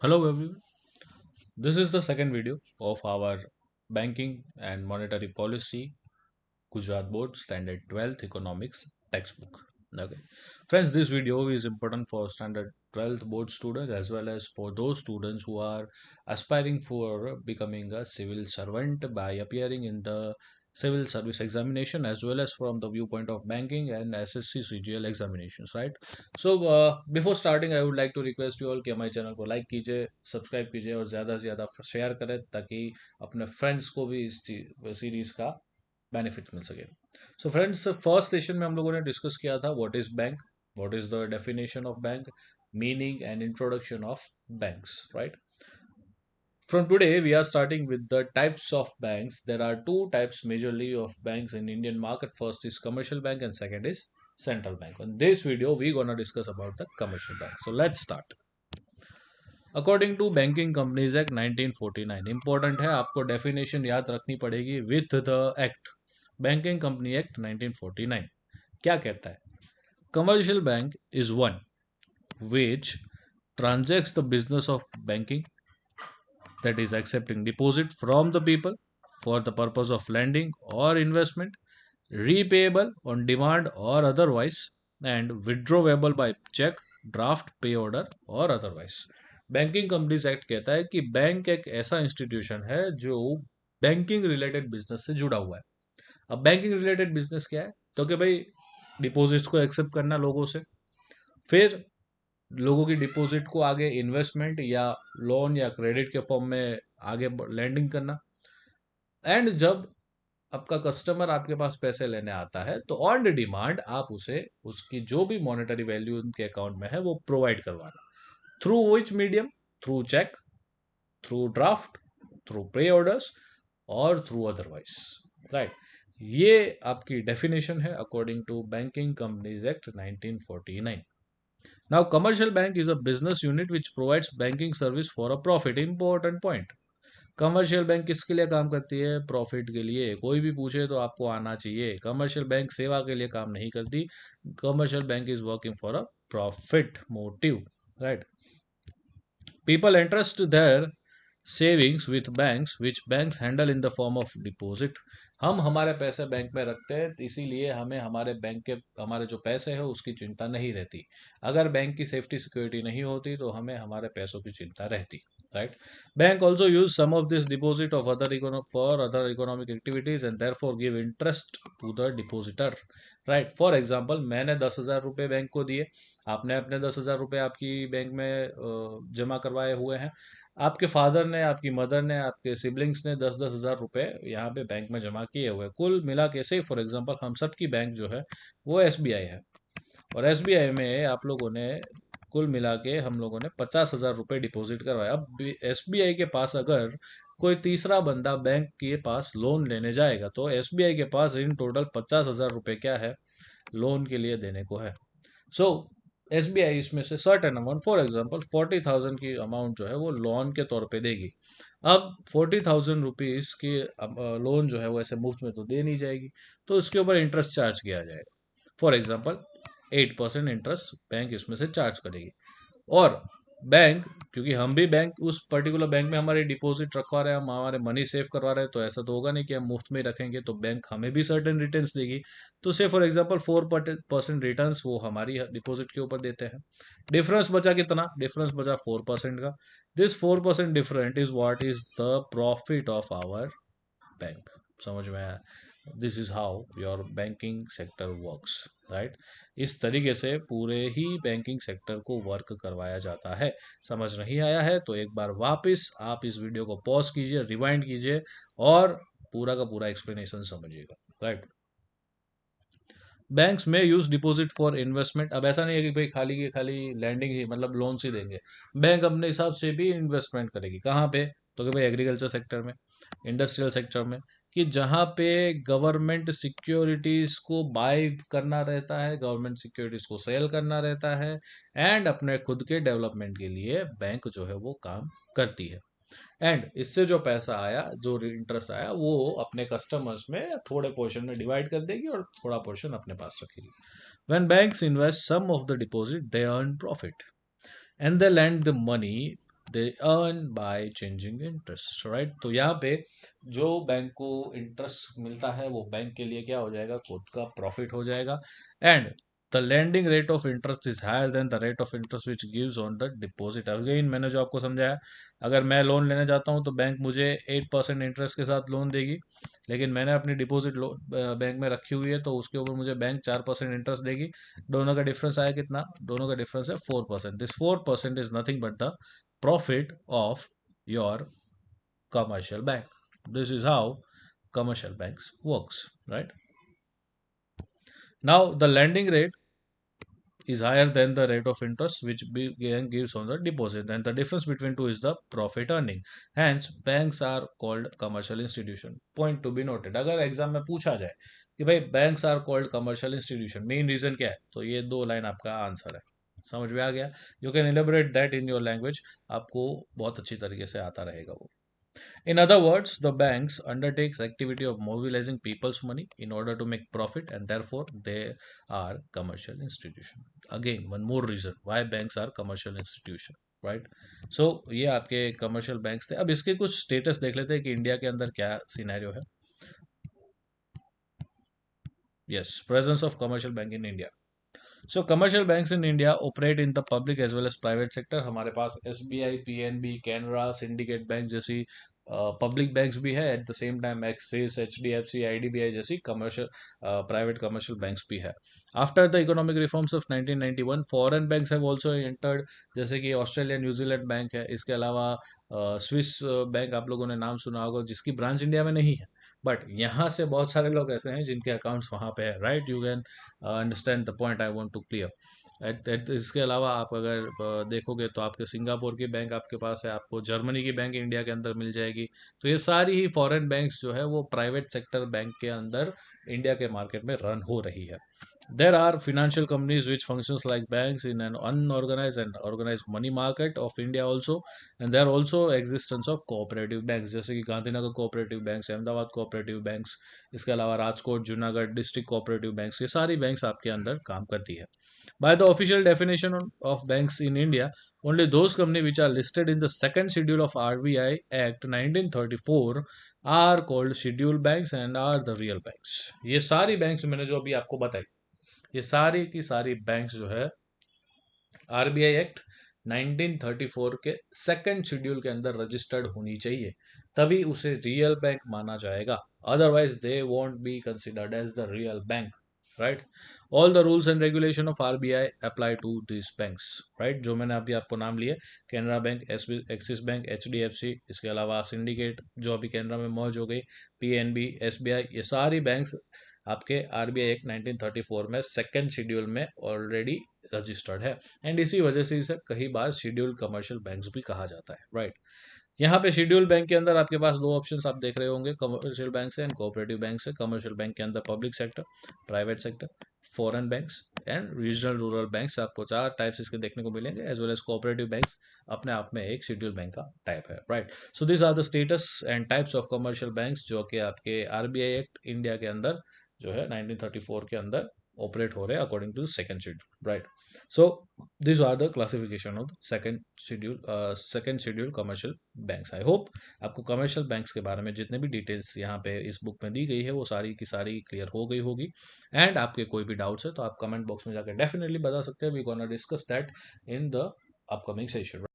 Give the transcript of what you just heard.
Hello everyone. This is the second video of our Banking and Monetary Policy Gujarat Board Standard 12th Economics textbook. Okay. Friends, this video is important for Standard 12th board students as well as for those students who are aspiring for becoming a civil servant by appearing in the civil service examination as well as from the viewpoint of banking and SSC CGL examinations, right? So before starting I would like to request you all कि हमारे channel को like कीजिए, subscribe कीजिए और ज़्यादा से ज़्यादा share करें ताकि अपने फ्रेंड्स को भी इस सीरीज़ का बेनिफिट मिल सके। सो फ्रेंड्स, फर्स्ट सेशन में हम लोगों ने डिस्कस किया था what is bank, what is the definition of bank, meaning and introduction of banks, right? From today, we are starting with the types of banks. There are two types majorly of banks in Indian market. First is commercial bank and second is central bank. In this video, we're gonna discuss about the commercial bank. So let's start. According to Banking Companies Act 1949, important है आपको definition याद रखनी पड़ेगी with the act. Banking Company Act 1949 क्या कहता है? Commercial bank is one which transacts the business of banking, that is accepting deposit from the people for the purpose of lending or investment, repayable on demand or otherwise, and withdrawable by check, draft, पे order और otherwise. Banking companies act कहता है कि bank एक ऐसा institution है जो banking related business से जुड़ा हुआ है। अब बैंकिंग रिलेटेड बिजनेस क्या है? तो कि भाई डिपॉजिट्स को एक्सेप्ट करना लोगों से, फिर लोगों की डिपॉजिट को आगे इन्वेस्टमेंट या लोन या क्रेडिट के फॉर्म में आगे लैंडिंग करना, एंड जब आपका कस्टमर आपके पास पैसे लेने आता है तो ऑन डिमांड आप उसे उसकी जो भी मॉनेटरी वैल्यू उनके अकाउंट में है वो प्रोवाइड करवाना। Through which medium? Through cheque, through draft, through pay orders और थ्रू अदरवाइज, राइट? ये आपकी डेफिनेशन है according to banking companies act 1949। Now, commercial bank is a business unit which provides banking service for a profit. Important point. Commercial bank किसके लिए काम करती है? Profit के लिए। कोई भी पूछे तो आपको आना चाहिए, कमर्शियल बैंक सेवा के लिए काम नहीं करती। Commercial bank is working for a profit motive, right? People entrust their savings with banks which banks handle in the form of deposit. हम हमारे पैसे बैंक में रखते हैं, इसीलिए हमें हमारे बैंक के हमारे जो पैसे हैं उसकी चिंता नहीं रहती। अगर बैंक की सेफ्टी सिक्योरिटी नहीं होती तो हमें हमारे पैसों की चिंता रहती, right? Bank also use some of this deposit of other economic activities and therefore give interest to the depositor, right? For example, मैंने 10,000 रुपये बैंक को दिए, आपने अपने 10,000 रुपये आपकी बैंक में जमा करवाए हुए हैं, आपके फादर ने, आपकी मदर ने, आपके सिबलिंग्स ने 10-10 हज़ार रुपए यहाँ पे बैंक में जमा किए हुए, कुल मिला के से फॉर एग्जांपल हम सब की बैंक जो है वो एसबीआई है, और एसबीआई में आप लोगों ने कुल मिला के हम लोगों ने 50,000 रुपये डिपॉजिट करवाया। अब एसबीआई के पास अगर कोई तीसरा बंदा बैंक के पास लोन लेने जाएगा तो एसबीआई के पास इन टोटल 50,000 रुपये क्या है, लोन के लिए देने को है। सो एस बी आई इसमें से सर्टेन अमाउंट, फॉर एग्जाम्पल 40,000 की अमाउंट जो है वो लोन के तौर पे देगी। अब 40,000 रुपीज़ की लोन जो है वो ऐसे मुफ्त में तो दे नहीं जाएगी, तो उसके ऊपर इंटरेस्ट चार्ज किया जाएगा। फॉर एग्जाम्पल 8% इंटरेस्ट बैंक इसमें से चार्ज करेगी। और बैंक, क्योंकि हम भी बैंक उस पर्टिकुलर बैंक में हमारे डिपॉजिट रखवा रहे हैं, हम हमारे मनी सेव करवा रहे हैं, तो ऐसा तो होगा नहीं कि हम मुफ्त में रखेंगे, तो बैंक हमें भी सर्टेन रिटर्न्स देगी। तो से फॉर एग्जांपल 4% रिटर्न्स वो हमारी डिपॉजिट के ऊपर देते हैं। डिफरेंस बचा कितना? डिफरेंस बचा 4% का। This 4% different is what is the profit of our bank. समझ में आया? This is how your banking sector works, right? इस तरीके से पूरे ही बैंकिंग सेक्टर को वर्क करवाया जाता है। समझ नहीं आया है तो एक बार वापस आप इस वीडियो को पॉज कीजिए, रिवाइंड कीजिए और पूरा का पूरा एक्सप्लेनेशन समझिएगा, राइट? बैंक्स में यूज डिपॉजिट फॉर इन्वेस्टमेंट। अब ऐसा नहीं है कि भाई खाली के खाली लैंडिंग ही मतलब लोन ही देंगे, बैंक अपने हिसाब से भी इन्वेस्टमेंट करेगी। कहाँ पे? तो कि भाई एग्रीकल्चर सेक्टर में, इंडस्ट्रियल सेक्टर में, कि जहाँ पे गवर्नमेंट सिक्योरिटीज को बाय करना रहता है, गवर्नमेंट सिक्योरिटीज को सेल करना रहता है, एंड अपने खुद के डेवलपमेंट के लिए बैंक जो है वो काम करती है। एंड इससे जो पैसा आया, जो इंटरेस्ट आया, वो अपने कस्टमर्स में थोड़े पोर्शन में डिवाइड कर देगी और थोड़ा पोर्शन अपने पास रखेगी। When banks invest some of the deposit they earn profit and they land the money they earn by changing interest, right. तो यहाँ पे जो बैंक को इंटरेस्ट मिलता है वो बैंक के लिए क्या हो जाएगा, खुद का प्रॉफिट हो जाएगा। And the lending rate of interest is higher than the rate of interest which gives on the deposit. Again मैंने जो आपको समझाया, अगर मैं लोन लेने जाता हूँ तो बैंक मुझे 8% इंटरेस्ट के साथ लोन देगी, लेकिन मैंने अपनी डिपॉजिट बैंक में रखी हुई है तो उसके ऊपर मुझे बैंक 4% इंटरेस्ट देगी। दोनों का डिफरेंस आया कितना, दोनों का डिफरेंस है 4%। This 4% is nothing but the profit of your commercial bank. This is how commercial banks works, right? Now the lending rate is higher than the rate of interest which bank gives on the deposit, and the difference between two is the profit earning. Hence banks are called commercial institution. Point to be noted, अगर exam में पूछा जाए कि भाई banks are called commercial institution, main reason क्या है, तो ये 2 लाइन आपका आंसर है। समझ में आ गया? You can elaborate that in your language, आपको बहुत अच्छी तरीके से आता रहेगा वो। In other words, the banks undertakes activity of mobilizing people's money in order to make profit, and therefore they are commercial institution. Again, one more reason why banks are commercial institution, right? So ये आपके commercial banks थे। अब इसके कुछ status देख लेते हैं कि इंडिया के अंदर क्या सिनेरियो है। Yes, presence of commercial bank in India. So commercial banks in India operate in the public as well as private sector. हमारे पास SBI, PNB, Canara, syndicate bank जैसी पब्लिक बैंक्स भी है। At the same time axis, HDFC, IDBI जैसी commercial private commercial banks भी है। After the economic reforms of 1991 foreign banks have also entered, जैसे कि Australia New Zealand bank है। इसके अलावा स्विस बैंक आप लोगों ने नाम सुना होगा, जिसकी ब्रांच इंडिया में नहीं है, बट यहाँ से बहुत सारे लोग ऐसे हैं जिनके अकाउंट्स वहाँ पे है, right. You can understand the point I want to clear. इसके अलावा आप अगर देखोगे तो आपके सिंगापुर की बैंक आपके पास है, आपको जर्मनी की बैंक इंडिया के अंदर मिल जाएगी। तो ये सारी ही फॉरेन बैंक्स जो है वो प्राइवेट सेक्टर बैंक के अंदर इंडिया के मार्केट में रन हो रही है। There are financial companies which functions like banks in an unorganized and organized money market of India also, and there are also existence of cooperative banks, जैसे कि Gandhinagar cooperative banks, Ahmedabad cooperative banks, इसके अलावा Rajkot, Junagadh district cooperative banks, ये सारी banks आपके अंदर काम करती है। By the official definition of banks in India, only those companies which are listed in the second schedule of RBI Act 1934 are called scheduled banks and are the real banks। ये सारी banks मैंने जो अभी आपको बताई, ये सारी की सारी बैंक्स जो है आरबीआई एक्ट 1934 के सेकंड शेड्यूल के अंदर रजिस्टर्ड होनी चाहिए, तभी उसे रियल बैंक माना जाएगा। Otherwise they won't be considered as the real bank, right. All the rules and regulation of RBI apply to this banks, right. जो मैंने अभी आपको नाम लिए, Canara bank, Axis bank, HDFC, इसके अलावा सिंडिकेट जो अभी कैनरा में मर्ज हो गई, PNB, SBI, ये सारी बैंक्स आपके आरबीआई एक्ट 1934 में सेकेंड शेड्यूल में ऑलरेडी रजिस्टर्ड है। एंड इसी वजह से इसे कई बार शेड्यूल कमर्शियल बैंक्स भी कहा जाता है, राइट। यहाँ पे शेड्यूल बैंक के अंदर आपके पास दो ऑप्शंस आप देख रहे होंगे, कमर्शियल बैंक से एंड कोऑपरेटिव बैंक से। कमर्शियल बैंक के अंदर public sector, private sector, foreign banks and regional rural banks, आपको 4 टाइप्स इसके देखने को मिलेंगे, as well as cooperative banks अपने आप में एक शेड्यूल बैंक का टाइप है, right. So this are the status and types of commercial banks जो कि आपके आरबीआई एक्ट इंडिया के अंदर जो है 1934 के अंदर ऑपरेट हो रहे हैं according to second schedule, right. So this are the classification of second schedule commercial banks. I hope आपको कमर्शियल बैंक्स के बारे में जितने भी डिटेल्स यहाँ पे इस बुक में दी गई है वो सारी की सारी क्लियर हो गई होगी। एंड आपके कोई भी डाउट्स है तो आप कमेंट बॉक्स में जाकर डेफिनेटली बता सकते हैं। We gonna discuss that in the upcoming session.